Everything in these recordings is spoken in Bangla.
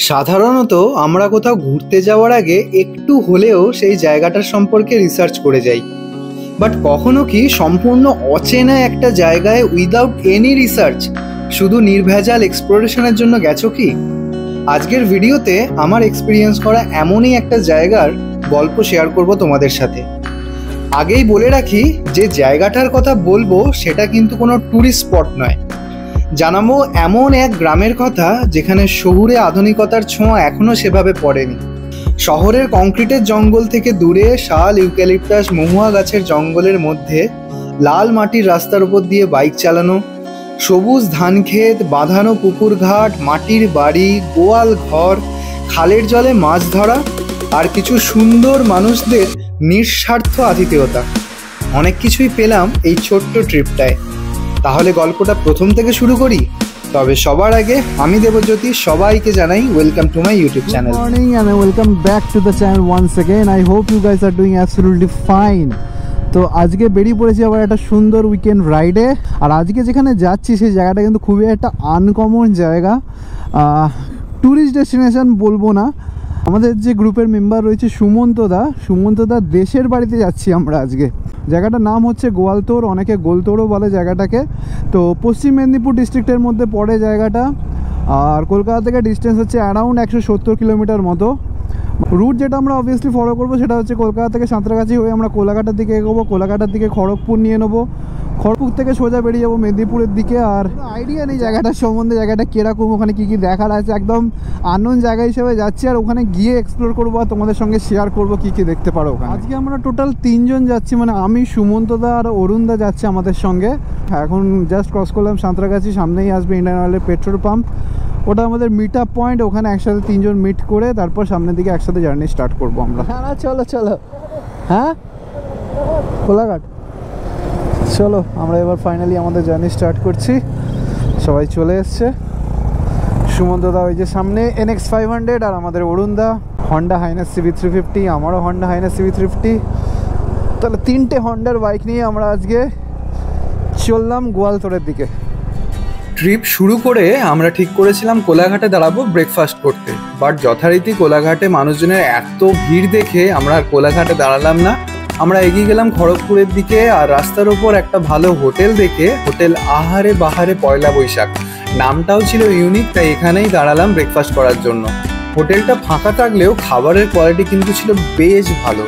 সাধারণত আমরা কোথাও ঘুরতে যাওয়ার আগে একটু হলেও সেই জায়গাটার সম্পর্কে রিসার্চ করে যাই। বাট কখনো কি সম্পূর্ণ অচেনা একটা জায়গায় উইদাউট এনি রিসার্চ শুধু নির্ভেজাল এক্সপ্লোরেশনের জন্য গেছো কি? আজকের ভিডিওতে আমার এক্সপিরিয়েন্স করা এমনই একটা জায়গার গল্প শেয়ার করব তোমাদের সাথে। আগেই বলে রাখি যে জায়গাটার কথা বলবো সেটা কিন্তু কোনো ট্যুরিস্ট স্পট নয়। জানাবো এমন এক গ্রামের কথা যেখানে শহুরে আধুনিকতার ছোঁয়া এখনো সেভাবে পড়েনি। শহরের কংক্রিটের জঙ্গল থেকে দূরে শাল, ইউক্যালিপটাস, মহুয়া গাছের জঙ্গলের মধ্যে লাল মাটির রাস্তার উপর দিয়ে বাইক চালানো, সবুজ ধানক্ষেত, বাঁধানো পুকুর ঘাট, মাটির বাড়ি, গোয়াল ঘর, খালের জলে মাছ ধরা আর কিছু সুন্দর মানুষদের নিঃস্বার্থ আতিথেয়তা, অনেক কিছুই পেলাম এই ছোট্ট ট্রিপটায়। তাহলে গল্পটা প্রথম থেকে শুরু করি। তবে সবার আগে আমি দেবজ্যোতি সবাইকে জানাই welcome to my YouTube channel. Good morning and welcome back to the channel once again. I hope you guys are doing absolutely fine. তো আজকে বেরিয়ে পড়েছি আবার একটা সুন্দর উইকেন্ড রাইডে। আর আজকে যেখানে যাচ্ছি সেই জায়গাটা কিন্তু খুবই একটা আনকমন জায়গা। ট্যুরিস্ট ডেস্টিনেশন বলবো না, আমাদের যে গ্রুপের মেম্বার রয়েছে সুমন্তদা দেশের বাড়িতে যাচ্ছি আমরা আজকে। জায়গাটার নাম হচ্ছে গোয়ালতোড়, অনেকে গোলতোড়ও বলে জায়গাটাকে। তো পশ্চিম মেদিনীপুর ডিস্ট্রিক্টের মধ্যে পড়ে জায়গাটা। আর কলকাতা থেকে ডিস্টেন্স হচ্ছে অ্যারাউন্ড 170 কিলোমিটার মতো। রুট যেটা আমরা অবভিয়াসলি ফলো করবো সেটা হচ্ছে কলকাতা থেকে সাঁতরাগাছি হয়ে আমরা কোলাঘাটের দিকে এগোবো, কোলাঘাটের দিকে খড়গপুর নিয়ে নেবো, খড়গপুর থেকে সোজা বেরিয়ে যাবো মেদিনীপুরের দিকে। আর আইডিয়া নেই জায়গাটার সম্বন্ধে, জায়গাটা কীরকম, ওখানে কী কী দেখার আছে, একদম আননোন জায়গা হিসেবে যাচ্ছি। আর ওখানে গিয়ে এক্সপ্লোর করবো আর তোমাদের সঙ্গে শেয়ার করবো কী কী দেখতে পারো ওখানে। আজকে আমরা টোটাল 3 জন যাচ্ছি, মানে আমি, সুমন্তদা আর অরুণদা যাচ্ছে আমাদের সঙ্গে। এখন জাস্ট ক্রস করলাম সাঁতরাগাছি, সামনেই আসবে ইন্ডিয়ান অয়েলের পেট্রোল পাম্প, ওটা আমাদের মিট আপ পয়েন্ট। ওখানে একসাথে 3 জন মিট করে তারপর সামনের দিকে একসাথে জার্নি স্টার্ট করবো আমরা। হ্যাঁ চলো হ্যাঁ কোলাঘাট চলো। আমরা এবার ফাইনালি আমাদের জার্নি স্টার্ট করছি। সবাই চলে এসছে। সুমন্তদা ওই যে সামনে NX 500, আর আমাদের অরুণদা হন্ডা হাইনাস CB 350, আমারও হন্ডা হাইনাস CB 350। তাহলে 3টে হন্ডার বাইক নিয়ে আমরা আজকে চললাম গোয়ালতোড়ের দিকে। ট্রিপ শুরু করে আমরা ঠিক করেছিলাম কোলাঘাটে দাঁড়াবো ব্রেকফাস্ট করতে। বাট যথারীতি কোলাঘাটে মানুষজনের এত ভিড় দেখে আমরা আর কোলাঘাটে দাঁড়ালাম না, আমরা এগিয়ে গেলাম খড়গপুরের দিকে। আর রাস্তার ওপর একটা ভালো হোটেল দেখে, হোটেল আহারে বাহারে পয়লা বৈশাখ, নামটাও ছিল ইউনিক, তাই এখানেই দাঁড়ালাম ব্রেকফাস্ট করার জন্য। হোটেলটা ফাঁকা থাকলেও খাবারের কোয়ালিটি কিন্তু ছিল বেশ ভালো।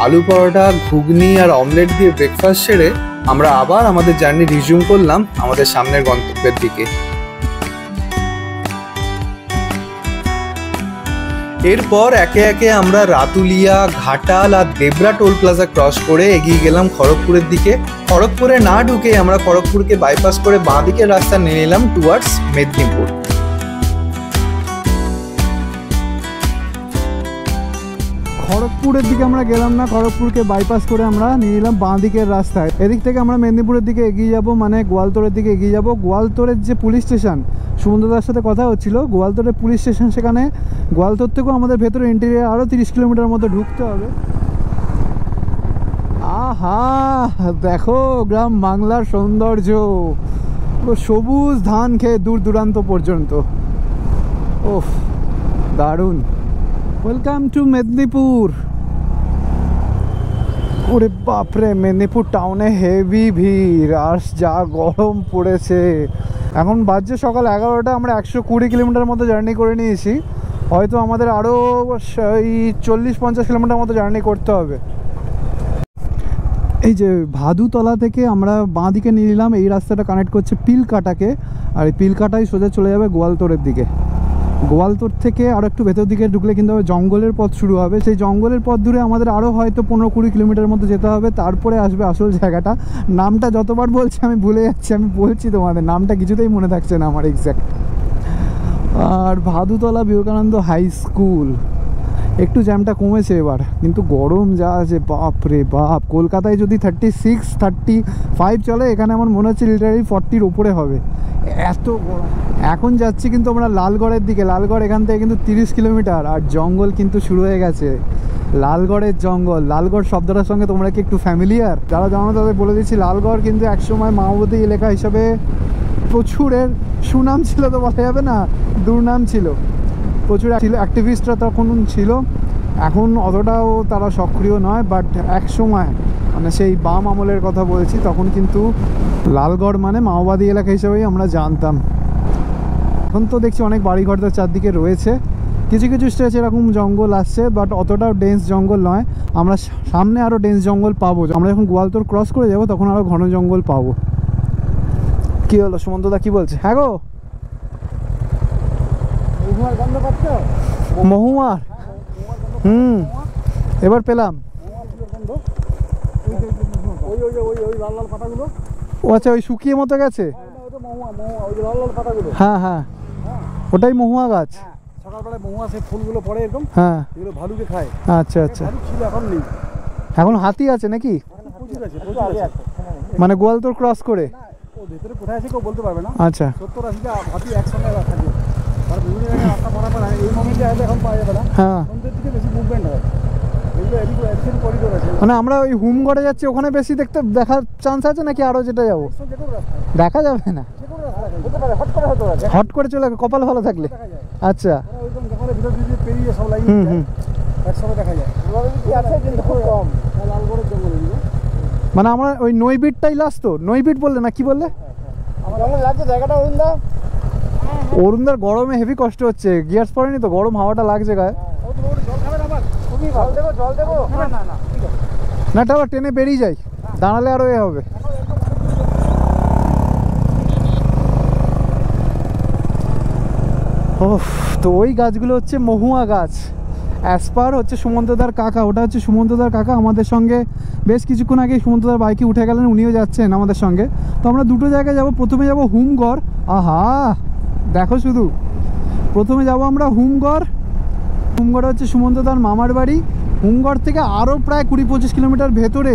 আলু পরোটা, ঘুগনি আর অমলেট দিয়ে ব্রেকফাস্ট সেরে আমরা আবার আমাদের জার্নি রিজিউম করলাম আমাদের সামনের গন্তব্যের দিকে। এরপর একে একে আমরা রাতুলিয়া, ঘাটাল আর দেবরা টোল প্লাজা ক্রস করে এগিয়ে গেলাম খড়গপুরের দিকে। খড়গপুরে না ঢুকে আমরা খড়গপুরকে বাইপাস করে বাঁ দিকের রাস্তা নিয়ে নিলাম টুয়ার্ডস মেদিনীপুর। খড়গপুরের দিকে আমরা গেলাম না, খড়গপুরকে বাইপাস করে আমরা নিয়ে নিলাম বাঁ দিকের রাস্তায়। এদিক থেকে আমরা মেদিনীপুরের দিকে এগিয়ে যাব, মানে গোয়ালতোড়ের দিকে এগিয়ে যাব। গোয়ালতোড়ের যে পুলিশ স্টেশন, সুমন্তদার সাথে কথা হচ্ছিল, গোয়ালতোড়ের পুলিশ স্টেশন সেখানে। গোয়ালতোড় থেকেও আমাদের ভেতরে ইন্টেরিয়ার আরও 30 কিলোমিটার মতো ঢুকতে হবে। আহা দেখো গ্রাম বাংলার সৌন্দর্য, সবুজ ধান খেয়ে দূর দূরান্ত পর্যন্ত। ওফ দারুণ। Welcome to Medinipur. ওরে বাপরে, মেদিনীপুর টাউনে হেভি ভিড়, আর যা গরম পড়েছে। এখন বাজছে সকাল 11টা, আমরা 120 কিলোমিটার মতো জার্নি করে নিয়েছি। হয়তো আমাদের আরও এই 40-50 কিলোমিটার মতো জার্নি করতে হবে। এই যে ভাদুতলা থেকে আমরা বাঁ দিকে নিয়ে নিলাম, এই রাস্তাটা কানেক্ট করছে পিলকাটাকে, আর এই পিলকাটাই সোজা চলে যাবে গোয়ালতোড়ের দিকে। গোয়ালতোড় থেকে আরও একটু ভেতর দিকে ঢুকলে কিন্তু জঙ্গলের পথ শুরু হবে। সেই জঙ্গলের পথ ধরে আমাদের আরও হয়তো 15-20 কিলোমিটার মতো যেতে হবে, তারপরে আসবে আসল জায়গাটা। নামটা যতবার বলছি আমি ভুলে যাচ্ছি, আমি বলছি তোমাদের নামটা কিছুতেই মনে থাকছে না আমার এক্স্যাক্ট। আর ভাদুতলা বিবেকানন্দ হাই স্কুল। একটু জ্যামটা কমেছে এবার, কিন্তু গরম যা আছে বাপ রে বাপ। কলকাতায় যদি 36-35 চলে, এখানে আমার মনে হচ্ছে লিটারালি 40-র উপরে হবে, এত গরম। এখন যাচ্ছি কিন্তু আমরা লালগড়ের দিকে। লালগড় এখান থেকে কিন্তু 30 কিলোমিটার, আর জঙ্গল কিন্তু শুরু হয়ে গেছে। লালগড়ের জঙ্গল, লালগড় শব্দটার সঙ্গে তোমরা কি একটু ফ্যামিলিয়ার? যারা জানো তাদের বলে দিচ্ছি, লালগড় কিন্তু একসময় মাওবাদী এলাকা হিসাবে প্রচুরের সুনাম ছিল, তো বলা যাবে না, দুর্নাম ছিল। প্রচুর অ্যাক্টিভিস্টরা তখন ছিল, এখন অতটাও তারা সক্রিয় নয়, বাট এক সময় মানে সেই বাম আমলের কথা বলছি, তখন কিন্তু লালগড় মানে মাওবাদী এলাকা হিসেবেই আমরা জানতাম। এখন তো দেখছি অনেক বাড়িঘরদের চারদিকে রয়েছে, কিছু কিছু স্ট্রেচ এরকম জঙ্গল আসছে, বাট অতটাও ডেন্স জঙ্গল নয়। আমরা সামনে আরও ডেন্স জঙ্গল পাবো, আমরা যখন গোয়ালতোড় ক্রস করে যাব তখন আরও ঘন জঙ্গল পাবো। কি হলো সুমন্তদা, কি বলছে? হ্যাঁ গো, মহুয়ার গন্ধ পাচ্ছ? মহুয়ার, এবার পেলাম। ও আচ্ছা, ওই শুকিয়ে মতো গেছে। হ্যাঁ হ্যাঁ, ওটাই মহুয়া গাছ। সকালবেলায় মহুয়া সেই ফুলগুলো পড়ে এরকম, হ্যাঁ, এগুলো ভালুকে খায়। আচ্ছা আচ্ছা, ছিল, এখন নেই। এখন হাতি আছে নাকি? প্রচুর আছে, প্রচুর আছে। মানে গোয়ালতোড় ক্রস করে? ও ভেতরে কোথায় আছে কেউ বলতে পারবে না। আচ্ছা, 70-80টা হাতি একসঙ্গে থাকে। আর বিভিন্ন জায়গায় রাস্তা বরাবর এই মোমেন্টে আসলে এখন পাওয়া যাবে না। হ্যাঁ, সন্ধ্যের দিকে বেশি মুভমেন্ট হয়। এগুলো এদিকে করিডোর আছে। মানে আমরা ওই হুমগড়ে যাচ্ছি, ওখানে বেশি দেখার চান্স আছে নাকি আরো যেটা যাবো? দেখা যাবে না, হট করে চলে কপাল ভালো থাকলে। আচ্ছা, মানে আমরা ওই নৈবিটটাই লাস্ট, তো নৈবিট বললে না কি বললে? অরুণদার গরমে হেভি কষ্ট হচ্ছে, গিয়ার্স পড়েনি তো, গরম হাওয়াটা লাগছে গায়ে। না এটা আবার ট্রেনে বেরিয়ে যাই, দাঁড়ালে আরো এ হবে। ও, তো ওই গাছগুলো হচ্ছে মহুয়া গাছ। অ্যাসপার হচ্ছে সুমন্তদার কাকা, ওটা হচ্ছে সুমন্তদার কাকা। আমাদের সঙ্গে বেশ কিছুক্ষণ আগে সুমন্তদার বাইকে উঠে গেলেন, উনিও যাচ্ছেন আমাদের সঙ্গে। তো আমরা দুটো জায়গায় যাব। প্রথমে যাব হুমগড়। আহা দেখো শুধু, প্রথমে যাব আমরা হুমগড়। হুমগড় হচ্ছে সুমন্তদার মামার বাড়ি। হুমগড় থেকে আরও প্রায় 20-25 কিলোমিটার ভেতরে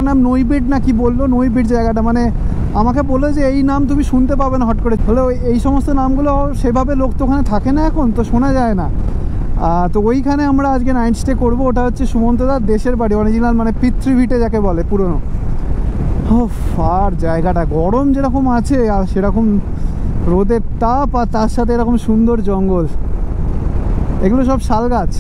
নাম নৈবিট না কি বললো, নৈবিট জায়গাটা। মানে আমাকে বললো যে এই নাম তুমি শুনতে পাবে না হট করে, হলে এই সমস্ত নামগুলো সেভাবে লোক তো ওখানে থাকে না, এখন তো শোনা যায় না। তো ওইখানে আমরা আজকে নাইট স্টে করবো। ওটা হচ্ছে সুমন্তদার দেশের বাড়ি, অরিজিনাল মানে পিতৃভিটে যাকে বলে, পুরনো। আর জায়গাটা গরম যেরকম আছে, আর সেরকম রোদের তাপ, আর তার সাথে এরকম সুন্দর জঙ্গল। এগুলো সব শাল গাছ।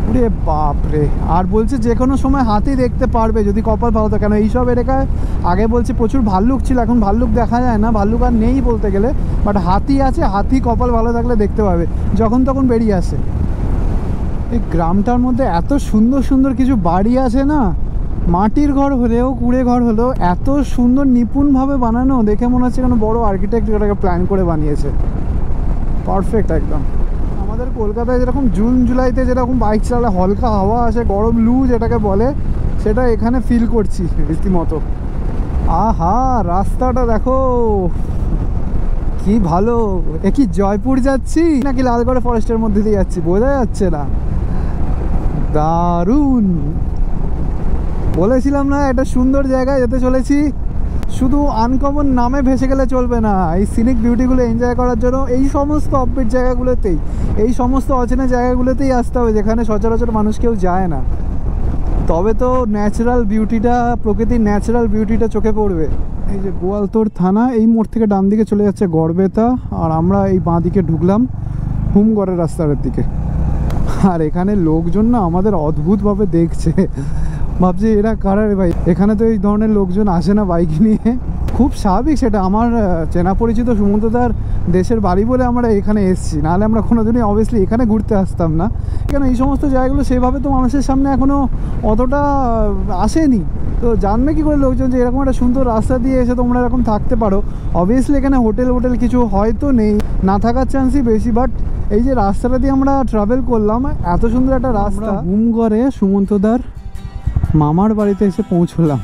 ওরে বাপরে! আর বলছে যে কোনো সময় হাতি দেখতে পারবে যদি কপাল ভালো থাকে। কেন এইসব এলাকায় আগে বলছে প্রচুর ভাল্লুক ছিল, এখন ভাল্লুক দেখা যায় না, ভাল্লুক আর নেই বলতে গেলে, বাট হাতি আছে। হাতি কপাল ভালো থাকলে দেখতে পাবে, যখন তখন বেরিয়ে আসে। এই গ্রামটার মধ্যে এত সুন্দর সুন্দর কিছু বাড়ি আছে না, মাটির ঘর হলেও কুড়ে ঘর হলেও এত সুন্দর নিপুণভাবে বানানো, দেখে মনে হচ্ছে কোনো বড় আর্কিটেক্ট এটাকে প্ল্যান করে বানিয়েছে। পারফেক্ট একদম। আমাদের কলকাতায় যেরকম জুন জুলাইতে যেরকম বাইক চালালে হালকা হাওয়া আসে, গরম লু যেটাকে বলে, সেটা এখানে ফিল করছি রীতিমতো। আহা রাস্তাটা দেখো কি ভালো! এ কি জয়পুর যাচ্ছি নাকি লালগড় ফরেস্টের মধ্যে দিয়ে যাচ্ছি বোঝা যাচ্ছে না। দারুণ! বলেছিলাম না এটা সুন্দর জায়গায় যেতে চলেছি। শুধু আনকমন নামে ভেসে গেলে চলবে না, এই সিনিক বিউটিগুলো এনজয় করার জন্য এই সমস্ত অফবিট জায়গাগুলোতেই, এই সমস্ত অচেনা জায়গাগুলোতেই আসতে হবে, যেখানে সচরাচর মানুষ কেউ যায় না। তবে তো ন্যাচারাল বিউটিটা, প্রকৃতির ন্যাচারাল বিউটিটা চোখে পড়বে। এই যে গোয়ালতোড় থানা, এই মোড় থেকে ডান দিকে চলে যাচ্ছে গড়বেতা, আর আমরা এই বাঁ দিকে ঢুকলাম হুমগড়ের রাস্তার দিকে। আর এখানে লোকজন না আমাদের অদ্ভুতভাবে দেখছে, ভাবছি এরা কারা রে ভাই, এখানে তো এই ধরনের লোকজন আসে না বাইক নিয়ে। খুব স্বাভাবিক সেটা, আমার চেনা পরিচিত সুমন্তদার দেশের বাড়ি বলে আমরা এখানে এসেছি, নাহলে আমরা কোনোদিনই অবভিয়াসলি এখানে ঘুরতে আসতাম না। কেন এই সমস্ত জায়গাগুলো সেভাবে তো মানুষের সামনে এখনও অতটা আসেনি, তো জানবে কী করে লোকজন যে এরকম একটা সুন্দর রাস্তা দিয়ে এসে তোমরা এরকম থাকতে পারো। অবভিয়াসলি এখানে হোটেল কিছু হয়তো নেই, না থাকার চান্সই বেশি, বাট এই যে রাস্তাটা দিয়ে আমরা ট্রাভেল করলাম, এত সুন্দর একটা রাস্তা। হুমগড়ে সুমন্তদার মামার বাড়িতে এসে পৌঁছলাম।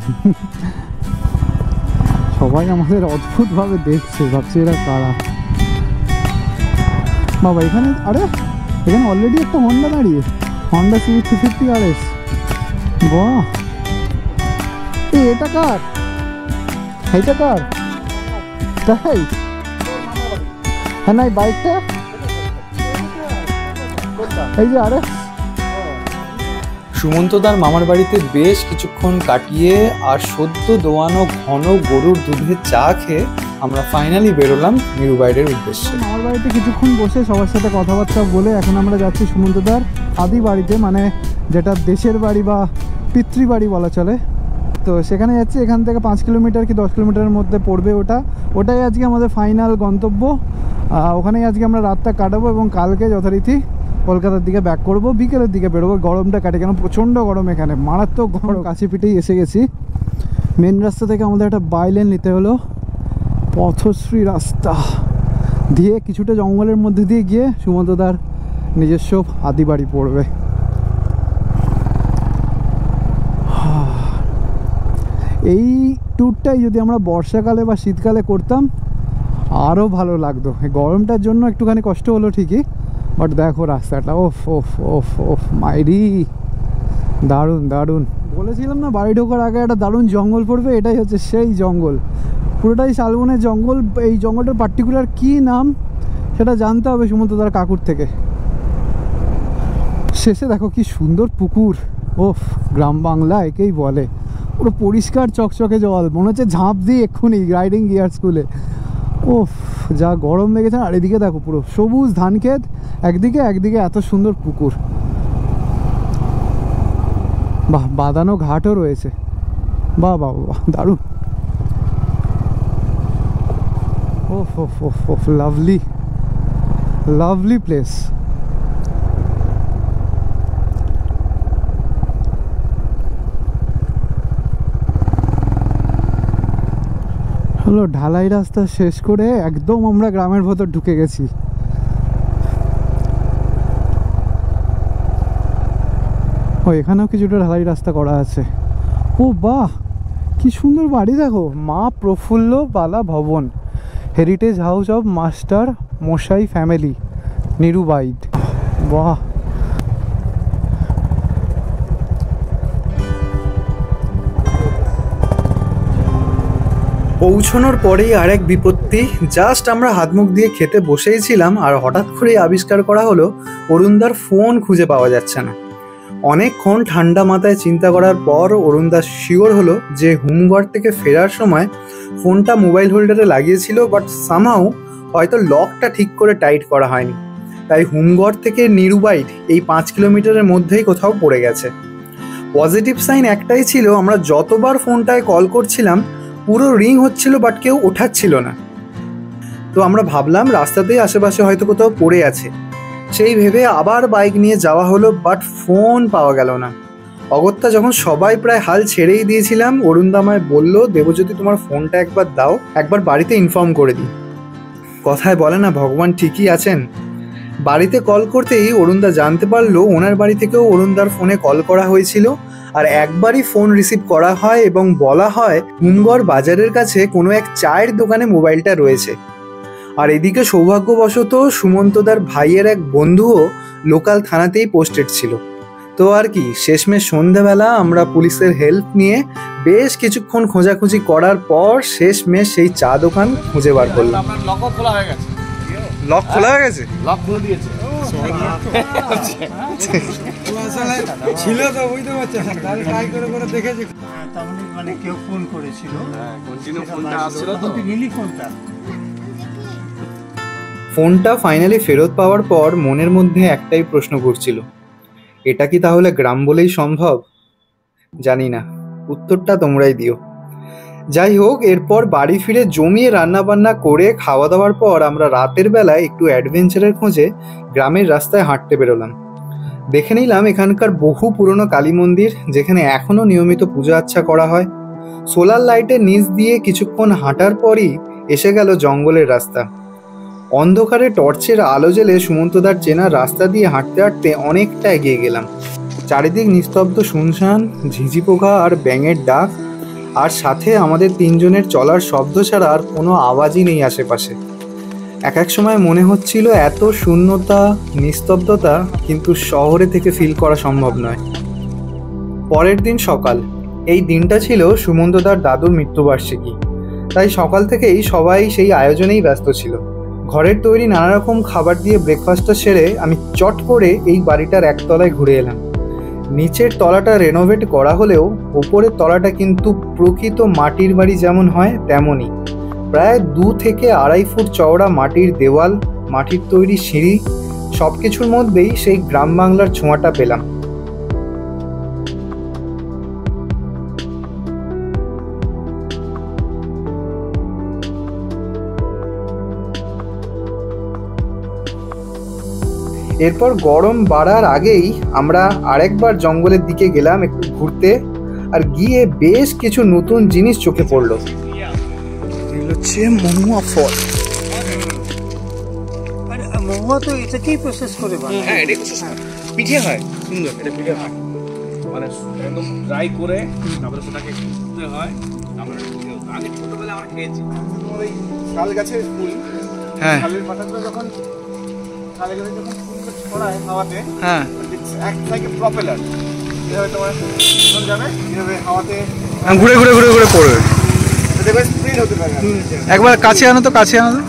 সবাই আমাদের অদ্ভুতভাবে দেখছে, ভাবছি এরা কারা। বাবা এখানে, আরে এখানে অলরেডি একটা হন্ডা দাঁড়িয়ে, হন্ডা সিভি 350 RS। বাহ, এটা কার? এইটা কার? তাই? হ্যাঁ, না এই বাইকটা, এই যে আরে সুমন্তদার মামার বাড়িতে বেশ কিছুক্ষণ কাটিয়ে আর সদ্য দোয়ানো ঘন গরুর দুধের চা খেয়ে আমরা ফাইনালি বেরোলাম নিরুবাইডের উদ্দেশ্যে। আমার বাড়িতে কিছুক্ষণ বসে সবার সাথে কথাবার্তা বলে এখন আমরা যাচ্ছি সুমন্তদার আদি বাড়িতে, মানে যেটা দেশের বাড়ি বা পিতৃবাড়ি বলা চলে। তো সেখানে যাচ্ছি, এখান থেকে 5 কিলোমিটার কি 10 কিলোমিটারের মধ্যে পড়বে ওটাই আজকে আমাদের ফাইনাল গন্তব্য। ওখানেই আজকে আমরা রাতটা কাটাবো এবং কালকে যথারীতি কলকাতার দিকে ব্যাক করব, বিকেলের দিকে বেরোবো, গরমটা কাটে, কেন প্রচণ্ড গরম এখানে, মারাত্মক গরম। কাছে পিঠেই এসে গেছি। মেন রাস্তা থেকে আমাদের একটা বাইলেন নিতে হলো, পথশ্রী রাস্তা দিয়ে কিছুটা জঙ্গলের মধ্যে দিয়ে গিয়ে সুমন্তদার নিজস্ব আদি বাড়ি পড়বে। এই ট্যুরটাই যদি আমরা বর্ষাকালে বা শীতকালে করতাম আরও ভালো লাগতো। এই গরমটার জন্য একটুখানি কষ্ট হলো ঠিকই, বাট দেখো রাস্তাটা, ওফ ওফ ওফ ওফ মাইরি, দারুণ দারুণ। বলেছিলাম না বাড়ি ঢোকার আগে একটা দারুণ জঙ্গল পড়বে, এটাই হচ্ছে সেই জঙ্গল, পুরোটাই শালবনের জঙ্গল। এই জঙ্গলটার পার্টিকুলার কী নাম সেটা জানতে হবে সুমন্তদার কাকুর থেকে। শেষে দেখো কি সুন্দর পুকুর, ওফ গ্রাম বাংলা একেই বলে, পুরো পরিষ্কার চকচকে জল, মনে হচ্ছে ঝাঁপ দিই এক্ষুনি রাইডিং গিয়ার স্কুলে। ওফ যা গরম লেগেছে। আর এদিকে দেখো পুরো সবুজ ধান ক্ষেত একদিকে, একদিকে এত সুন্দর পুকুর, বাহ, বাঁধানো ঘাটও রয়েছে, বাহ বাহ বাহ দারুণ। ওফ ওফ ওফ ওফ লাভলি লাভলি প্লেস। হলো ঢালাই রাস্তা শেষ করে একদম আমরা গ্রামের ভেতর ঢুকে গেছি। ও এখানেও কিছুটা ঢালাই রাস্তা করা আছে। ও বাহ কি সুন্দর বাড়ি দেখো, মা প্রফুল্ল বালা ভবন, হেরিটেজ হাউস অফ মাস্টার মশাই ফ্যামিলি, নিরুবাইড। বাহ পৌঁছানোর পরেই আরেক বিপত্তি। জাস্ট আমরা হাত মুখ দিয়ে খেতে বসেই ছিলাম আর হঠাৎ করেই আবিষ্কার করা হলো অরুণদার ফোন খুঁজে পাওয়া যাচ্ছে না। অনেকক্ষণ ঠান্ডা মাথায় চিন্তা করার পর অরুণদা শিওর হলো যে হোমঘর থেকে ফেরার সময় ফোনটা মোবাইল হোল্ডারে লাগিয়েছিল, বাট সামহাউ হয়তো লকটা ঠিক করে টাইট করা হয়নি, তাই হোমঘর থেকে নিরুবাইড এই 5 কিলোমিটারের মধ্যেই কোথাও পড়ে গেছে। পজিটিভ সাইন একটাই ছিল, আমরা যতবার ফোনটায় কল করছিলাম পুরো রিং হচ্ছিল বাট কেউ ওঠাচ্ছিল না। তো আমরা ভাবলাম রাস্তাতেই আশেপাশে হয়তো কোথাও পড়ে আছে, সেই ভেবে আবার বাইক নিয়ে যাওয়া হলো, বাট ফোন পাওয়া গেল না। অগত্যা যখন সবাই প্রায় হাল ছেড়েই দিয়েছিলাম, অরুণদা আমায় বললো, দেবজ্যোতি তোমার ফোনটা একবার দাও, একবার বাড়িতে ইনফর্ম করে দিই। কথায় বলে না ভগবান ঠিকই আছেন। বাড়িতে কল করতেই অরুণদা জানতে পারলো ওনার বাড়ি থেকেও অরুণদার ফোনে কল করা হয়েছিল, আর একবারই ফোন রিসিভ করা হয় এবং বলা হয় হুমগড় বাজারের কাছে কোনো এক চায়ের দোকানে মোবাইলটা রয়েছে। আর এদিকে সৌভাগ্যবশত সুমন্তদার ভাইয়ের এক বন্ধুও লোকাল থানাতেই পোস্টেড ছিল। তো আর কি, শেষমেশ সন্ধ্যাবেলা আমরা পুলিশের হেল্প নিয়ে বেশ কিছুক্ষণ খোঁজাখুঁজি করার পর শেষমেশ সেই চা দোকান খুঁজে বার করলাম। লক খোলা হয়ে গেছে, লক খোলা হয়ে গেছে, লক খুলে দিয়েছে। ছিল তো বুঝতে পারছো, তাহলে ট্রাই করে করে দেখেছি। তার মানে কেউ ফোন করেছিল, কন্টিনিউ ফোনটা আসছিল তো, নিলি ফোনটা। ফোনটা ফাইনালি ফেরত পাওয়ার পর মনের মধ্যে একটাই প্রশ্ন ঘুরছিল, এটা কি তাহলে গ্রাম বলেই সম্ভব? জানি না, উত্তরটা তোমরাই দিও। যাই হোক, এরপর বাড়ি ফিরে জমিয়ে রান্নাবান্না করে খাওয়া দাওয়ার পর আমরা রাতের বেলায় একটু অ্যাডভেঞ্চারের খোঁজে গ্রামের রাস্তায় হাঁটতে বেরোলাম। দেখে নিলাম এখানকার বহু পুরনো কালী মন্দির, যেখানে এখনও নিয়মিত পূজা আচ্ছা করা হয়। সোলার লাইটের নিচ দিয়ে কিছুক্ষণ হাঁটার পরই এসে গেল জঙ্গলের রাস্তা। অন্ধকারে টর্চের আলো জ্বেলে সুমন্তদার চেনা রাস্তা দিয়ে হাঁটতে হাঁটতে অনেকটা এগিয়ে গেলাম। চারিদিক নিস্তব্ধ, শুনশান, ঝিঝি পোকা আর ব্যাঙের ডাক, আর সাথে আমাদের তিনজনের চলার শব্দ ছাড়া আর কোনো আওয়াজই নেই আশেপাশে। এক এক সময় মনে হচ্ছিল এত শূন্যতা, নিস্তব্ধতা কিন্তু শহরে থেকে ফিল করা সম্ভব নয়। পরের দিন সকাল, এই দিনটা ছিল সুমন্তদার দাদুর মৃত্যুবার্ষিকী, তাই সকাল থেকেই সবাই সেই আয়োজনেই ব্যস্ত ছিল। ঘরের তৈরি নানা রকম খাবার দিয়ে ব্রেকফাস্টটা সেরে আমি চট করে এই বাড়িটার একতলায় ঘুরে এলাম। নিচের তলাটা রেনোভেট করা হলেও উপরের তলাটা কিন্তু প্রকৃত মাটির বাড়ি যেমন হয় তেমনই, প্রায় 2 থেকে 2.5 ফুট চওড়া মাটির দেওয়াল, মাটির তৈরি সিঁড়ি, সব কিছুর মধ্যেই সেই গ্রাম বাংলার ছোঁয়াটা পেলাম। এরপর গরম বাড়ার আগেই আমরা আরেকবার জঙ্গলের দিকে গেলাম একটু ঘুরতে, আর গিয়ে বেশ কিছু নতুন জিনিস চোখে পড়লো। হচ্ছে মহুয়া ফল। মহুয়া তো এটাকেই প্রসেস করে বানায়। হ্যাঁ, এটা প্রসেস পিঠে হয়, সুন্দর এটা পিঠে হয়, মানে একদম ড্রাই করে তারপরে সেটাকে শুকতে হয়। আমরা আগে ছোটবেলা আমরা খেয়েছি ওই শাল গাছের ফুল, হ্যাঁ, শালের পাতাগুলো যখন শালে গেলে যখন ফুলগুলো ছড়ায় হাওয়াতে, হ্যাঁ, এক সাইডে প্রপেলার, এভাবে তোমার চলে যাবে, এভাবে হাওয়াতে ঘুরে ঘুরে ঘুরে ঘুরে পড়বে। দেখবে স্প্রিন হতে পারে। একবার কাছে আনো তো, কাছে আনো তো।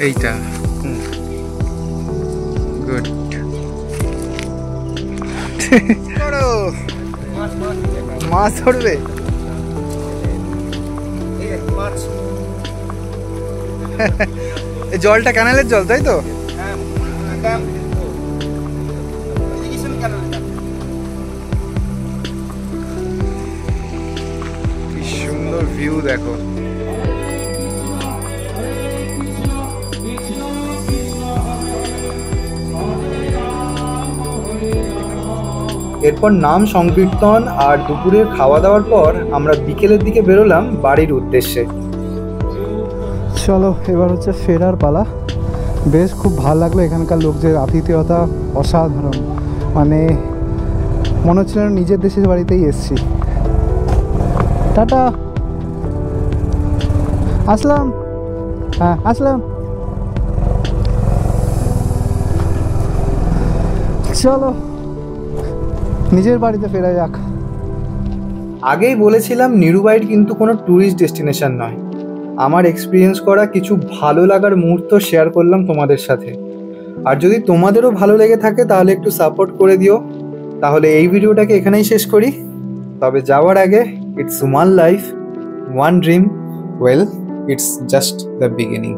এইটা গুড। মাছ ধরবে, জলটা ক্যানেলের জল, তাই তো? কি সুন্দর ভিউ দেখো। এরপর নাম সংকীর্তন আর দুপুরের খাওয়া দাওয়ার পর আমরা বিকেলের দিকে বেরোলাম বাড়ির উদ্দেশ্যে। চলো এবার হচ্ছে ফেরার পালা। বেশ খুব ভালো লাগলো এখানকার লোকদের আতিথেয়তা অসাধারণ, মানে মনে হচ্ছিল নিজের দেশের বাড়িতেই এসছি। টাটা, আসলাম। হ্যাঁ আসলাম। চলো নিজের বাড়িতে ফেরা যাক। আগেই বলেছিলাম নিরুবাইট কিন্তু কোনো ট্যুরিস্ট ডেস্টিনেশন নয়। আমার এক্সপিরিয়েন্স করা কিছু ভালো লাগার মুহূর্ত শেয়ার করলাম তোমাদের সাথে। আর যদি তোমাদেরও ভালো লেগে থাকে তাহলে একটু সাপোর্ট করে দিও। তাহলে এই ভিডিওটাকে এখানেই শেষ করি। তবে যাওয়ার আগে, it's one life, one dream, well, it's just the beginning.